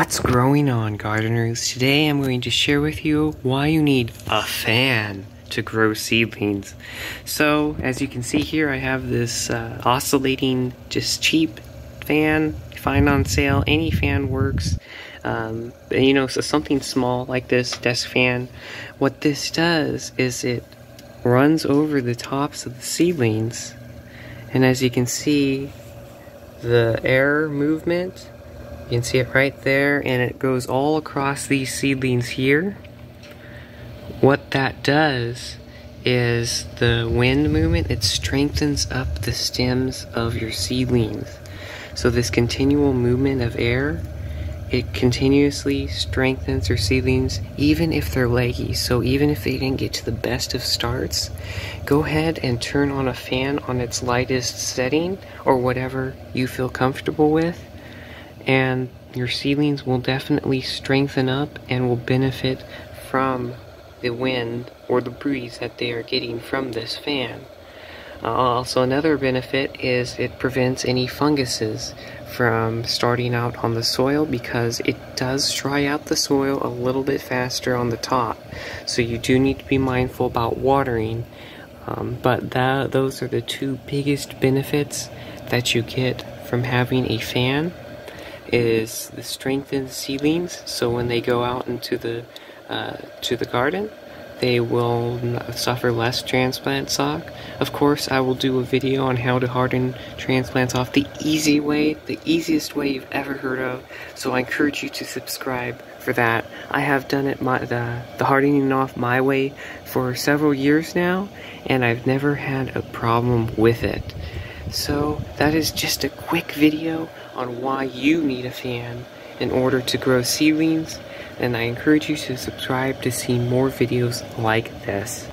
What's growing on, gardeners? Today I'm going to share with you why you need a fan to grow seedlings. So, as you can see here, I have this oscillating, just cheap fan. You find on sale. Any fan works. So something small like this desk fan. What this does is it runs over the tops of the seedlings, and as you can see, the air movement. You can see it right there, and it goes all across these seedlings here. What that does is the wind movement, it strengthens up the stems of your seedlings. So this continual movement of air, it continuously strengthens your seedlings, even if they're leggy. So even if they didn't get to the best of starts, go ahead and turn on a fan on its lightest setting, or whatever you feel comfortable with, and your seedlings will definitely strengthen up and will benefit from the wind or the breeze that they are getting from this fan. Also, another benefit is it prevents any funguses from starting out on the soil, because it does dry out the soil a little bit faster on the top. So you do need to be mindful about watering, but those are the two biggest benefits that you get from having a fan. Is the strengthened seedlings, so when they go out into the to the garden, they will suffer less transplant shock. Of course, I will do a video on how to harden transplants off the easy way, the easiest way you've ever heard of. So I encourage you to subscribe for that. I have done it the hardening off my way for several years now, and I've never had a problem with it. So that is just a quick video on why you need a fan in order to grow seedlings, and I encourage you to subscribe to see more videos like this.